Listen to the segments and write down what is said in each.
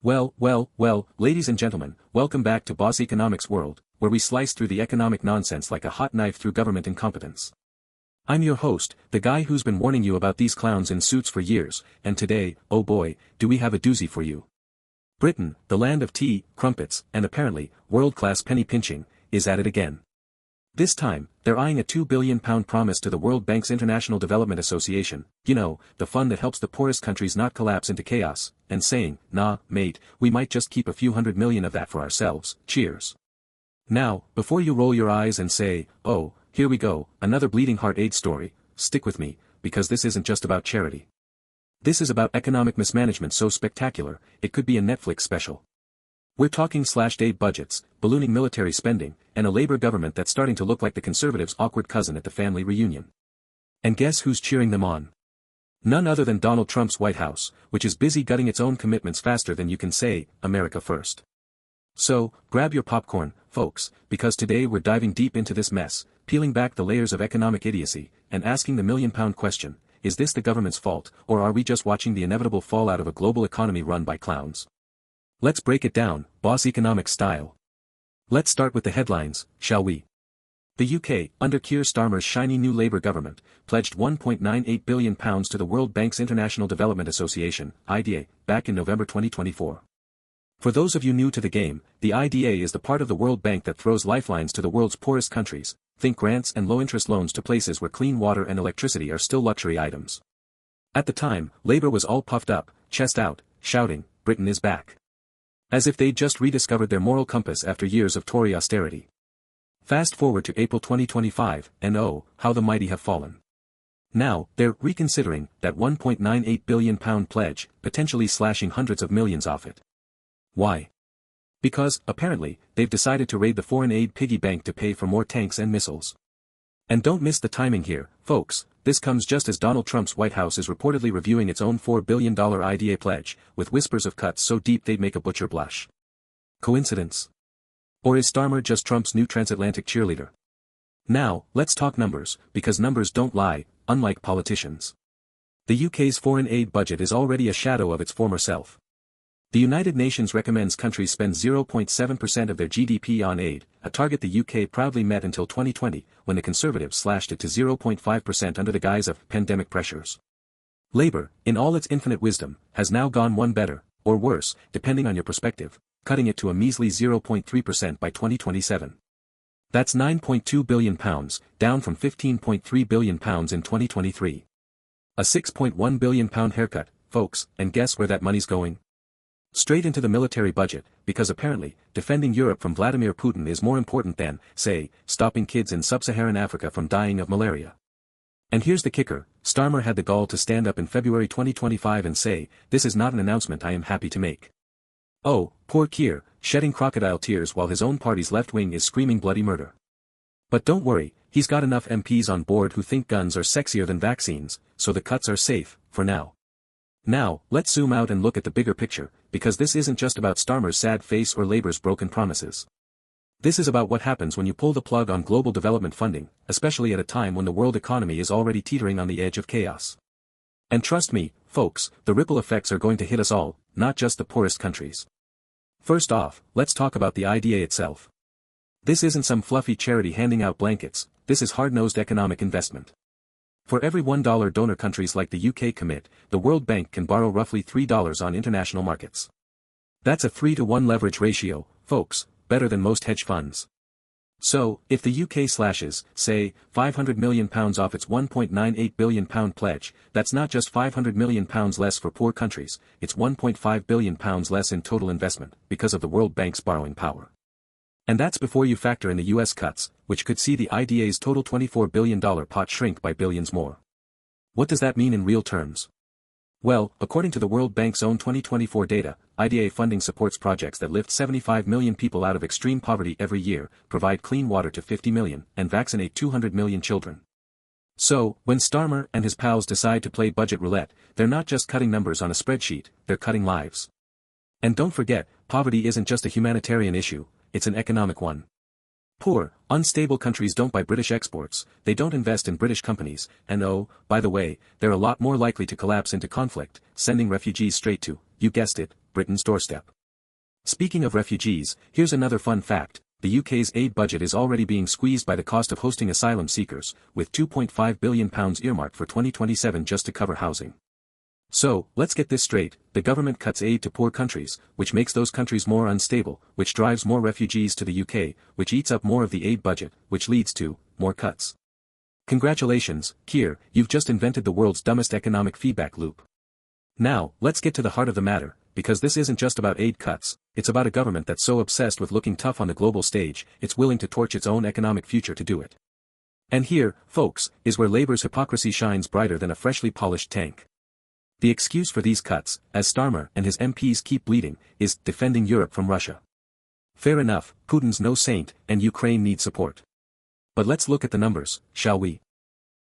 Well, ladies and gentlemen, welcome back to Boss Economics World, where we slice through the economic nonsense like a hot knife through government incompetence. I'm your host, the guy who's been warning you about these clowns in suits for years, and today, oh boy, do we have a doozy for you. Britain, the land of tea, crumpets, and apparently, world-class penny pinching, is at it again. This time, they're eyeing a £2 billion promise to the World Bank's International Development Association, you know, the fund that helps the poorest countries not collapse into chaos, and saying, nah, mate, we might just keep a few $100 million of that for ourselves, cheers. Now, before you roll your eyes and say, oh, here we go, another bleeding heart aid story, stick with me, because this isn't just about charity. This is about economic mismanagement so spectacular, it could be a Netflix special. We're talking slashed aid budgets, ballooning military spending, and a Labour government that's starting to look like the Conservatives' awkward cousin at the family reunion. And guess who's cheering them on? None other than Donald Trump's White House, which is busy gutting its own commitments faster than you can say, America first. So, grab your popcorn, folks, because today we're diving deep into this mess, peeling back the layers of economic idiocy, and asking the million-pound question, is this the government's fault, or are we just watching the inevitable fallout of a global economy run by clowns? Let's break it down, boss economics style. Let's start with the headlines, shall we? The UK, under Keir Starmer's shiny new Labour government, pledged £1.98 billion to the World Bank's International Development Association, IDA, back in November 2024. For those of you new to the game, the IDA is the part of the World Bank that throws lifelines to the world's poorest countries, think grants and low-interest loans to places where clean water and electricity are still luxury items. At the time, Labour was all puffed up, chest out, shouting, Britain is back. As if they'd just rediscovered their moral compass after years of Tory austerity. Fast forward to April 2025, and oh, how the mighty have fallen. Now, they're reconsidering that £1.98 billion pledge, potentially slashing hundreds of millions off it. Why? Because, apparently, they've decided to raid the foreign aid piggy bank to pay for more tanks and missiles. And don't miss the timing here, folks, this comes just as Donald Trump's White House is reportedly reviewing its own $4 billion IDA pledge, with whispers of cuts so deep they'd make a butcher blush. Coincidence? Or is Starmer just Trump's new transatlantic cheerleader? Now, let's talk numbers, because numbers don't lie, unlike politicians. The UK's foreign aid budget is already a shadow of its former self. The United Nations recommends countries spend 0.7% of their GDP on aid, a target the UK proudly met until 2020, when the Conservatives slashed it to 0.5% under the guise of pandemic pressures. Labour, in all its infinite wisdom, has now gone one better, or worse, depending on your perspective, cutting it to a measly 0.3% by 2027. That's £9.2 billion, down from £15.3 billion in 2023. A £6.1 billion haircut, folks, and guess where that money's going? Straight into the military budget, because apparently, defending Europe from Vladimir Putin is more important than, say, stopping kids in sub-Saharan Africa from dying of malaria. And here's the kicker, Starmer had the gall to stand up in February 2025 and say, this is not an announcement I am happy to make. Oh, poor Keir, shedding crocodile tears while his own party's left wing is screaming bloody murder. But don't worry, he's got enough MPs on board who think guns are sexier than vaccines, so the cuts are safe, for now. Now, let's zoom out and look at the bigger picture, because this isn't just about Starmer's sad face or Labour's broken promises. This is about what happens when you pull the plug on global development funding, especially at a time when the world economy is already teetering on the edge of chaos. And trust me, folks, the ripple effects are going to hit us all, not just the poorest countries. First off, let's talk about the IDA itself. This isn't some fluffy charity handing out blankets, this is hard-nosed economic investment. For every $1 donor countries like the UK commit, the World Bank can borrow roughly $3 on international markets. That's a 3-to-1 leverage ratio, folks, better than most hedge funds. So, if the UK slashes, say, £500 million off its £1.98 billion pledge, that's not just £500 million less for poor countries, it's £1.5 billion less in total investment, because of the World Bank's borrowing power. And that's before you factor in the US cuts, which could see the IDA's total $24 billion pot shrink by billions more. What does that mean in real terms? Well, according to the World Bank's own 2024 data, IDA funding supports projects that lift 75 million people out of extreme poverty every year, provide clean water to 50 million, and vaccinate 200 million children. So, when Starmer and his pals decide to play budget roulette, they're not just cutting numbers on a spreadsheet, they're cutting lives. And don't forget, poverty isn't just a humanitarian issue, it's an economic one. Poor, unstable countries don't buy British exports, they don't invest in British companies, and oh, by the way, they're a lot more likely to collapse into conflict, sending refugees straight to, you guessed it, Britain's doorstep. Speaking of refugees, here's another fun fact. The UK's aid budget is already being squeezed by the cost of hosting asylum seekers, with £2.5 billion earmarked for 2027 just to cover housing. So, let's get this straight, the government cuts aid to poor countries, which makes those countries more unstable, which drives more refugees to the UK, which eats up more of the aid budget, which leads to more cuts. Congratulations, Keir, you've just invented the world's dumbest economic feedback loop. Now, let's get to the heart of the matter, because this isn't just about aid cuts, it's about a government that's so obsessed with looking tough on the global stage, it's willing to torch its own economic future to do it. And here, folks, is where Labour's hypocrisy shines brighter than a freshly polished tank. The excuse for these cuts, as Starmer and his MPs keep bleeding, is defending Europe from Russia. Fair enough, Putin's no saint, and Ukraine needs support. But let's look at the numbers, shall we?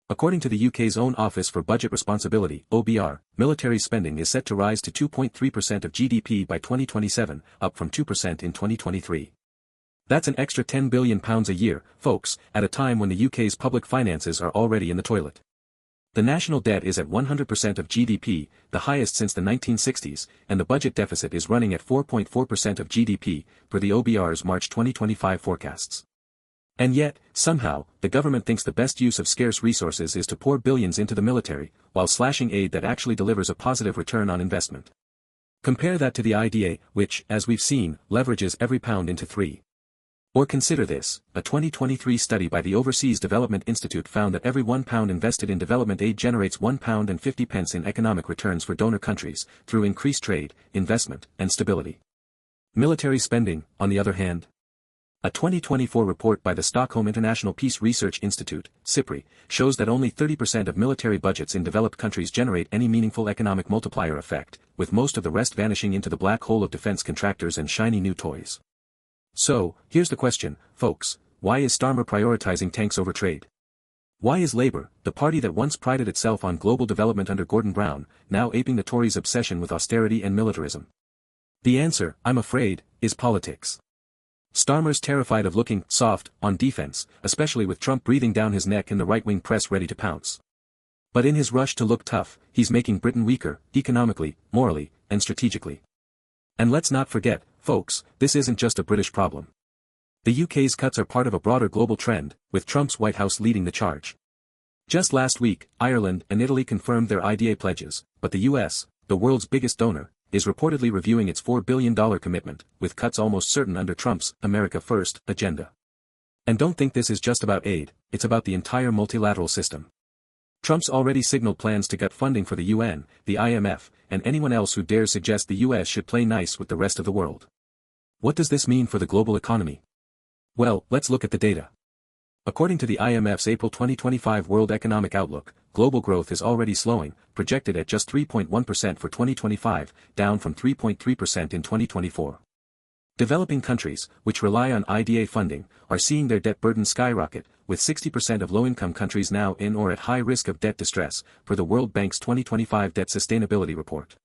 According to the UK's own Office for Budget Responsibility, OBR, military spending is set to rise to 2.3% of GDP by 2027, up from 2% in 2023. That's an extra £10 billion a year, folks, at a time when the UK's public finances are already in the toilet. The national debt is at 100% of GDP, the highest since the 1960s, and the budget deficit is running at 4.4% of GDP, per the OBR's March 2025 forecasts. And yet, somehow, the government thinks the best use of scarce resources is to pour billions into the military, while slashing aid that actually delivers a positive return on investment. Compare that to the IDA, which, as we've seen, leverages every pound into three. Or consider this, a 2023 study by the Overseas Development Institute found that every £1 invested in development aid generates £1.50 in economic returns for donor countries, through increased trade, investment, and stability. Military spending, on the other hand. A 2024 report by the Stockholm International Peace Research Institute, SIPRI, shows that only 30% of military budgets in developed countries generate any meaningful economic multiplier effect, with most of the rest vanishing into the black hole of defense contractors and shiny new toys. So, here's the question, folks, why is Starmer prioritizing tanks over trade? Why is Labour, the party that once prided itself on global development under Gordon Brown, now aping the Tories' obsession with austerity and militarism? The answer, I'm afraid, is politics. Starmer's terrified of looking soft on defense, especially with Trump breathing down his neck and the right-wing press ready to pounce. But in his rush to look tough, he's making Britain weaker, economically, morally, and strategically. And let's not forget, folks, this isn't just a British problem. The UK's cuts are part of a broader global trend, with Trump's White House leading the charge. Just last week, Ireland and Italy confirmed their IDA pledges, but the US, the world's biggest donor, is reportedly reviewing its $4 billion commitment, with cuts almost certain under Trump's America First agenda. And don't think this is just about aid, it's about the entire multilateral system. Trump's already signaled plans to cut funding for the UN, the IMF, and anyone else who dares suggest the US should play nice with the rest of the world. What does this mean for the global economy? Well, let's look at the data. According to the IMF's April 2025 World Economic Outlook, global growth is already slowing, projected at just 3.1% for 2025, down from 3.3% in 2024. Developing countries, which rely on IDA funding, are seeing their debt burden skyrocket, with 60% of low-income countries now in or at high risk of debt distress, per the World Bank's 2025 Debt Sustainability Report.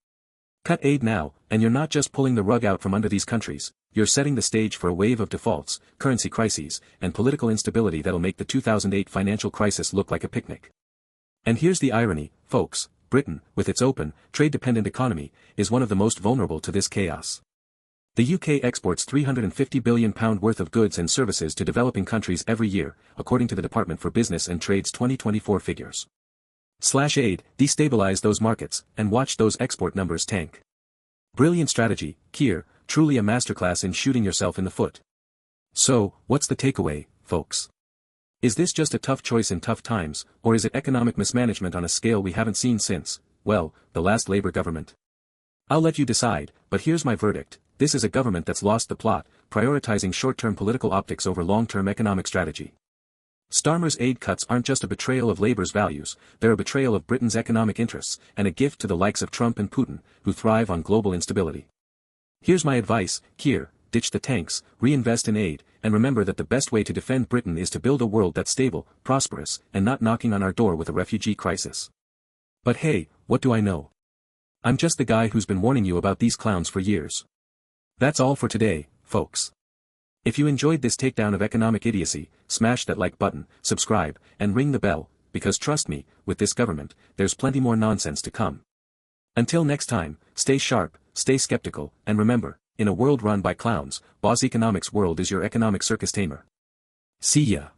Cut aid now, and you're not just pulling the rug out from under these countries, you're setting the stage for a wave of defaults, currency crises, and political instability that'll make the 2008 financial crisis look like a picnic. And here's the irony, folks, Britain, with its open, trade-dependent economy, is one of the most vulnerable to this chaos. The UK exports £350 billion worth of goods and services to developing countries every year, according to the Department for Business and Trade's 2024 figures. Aid, destabilize those markets, and watch those export numbers tank. Brilliant strategy, Keir, truly a masterclass in shooting yourself in the foot. So, what's the takeaway, folks? Is this just a tough choice in tough times, or is it economic mismanagement on a scale we haven't seen since, well, the last Labour government? I'll let you decide, but here's my verdict. This is a government that's lost the plot, prioritizing short-term political optics over long-term economic strategy. Starmer's aid cuts aren't just a betrayal of Labour's values, they're a betrayal of Britain's economic interests, and a gift to the likes of Trump and Putin, who thrive on global instability. Here's my advice, Keir, ditch the tanks, reinvest in aid, and remember that the best way to defend Britain is to build a world that's stable, prosperous, and not knocking on our door with a refugee crisis. But hey, what do I know? I'm just the guy who's been warning you about these clowns for years. That's all for today, folks. If you enjoyed this takedown of economic idiocy, smash that like button, subscribe, and ring the bell, because trust me, with this government, there's plenty more nonsense to come. Until next time, stay sharp, stay skeptical, and remember, in a world run by clowns, Boss Economics World is your economic circus tamer. See ya.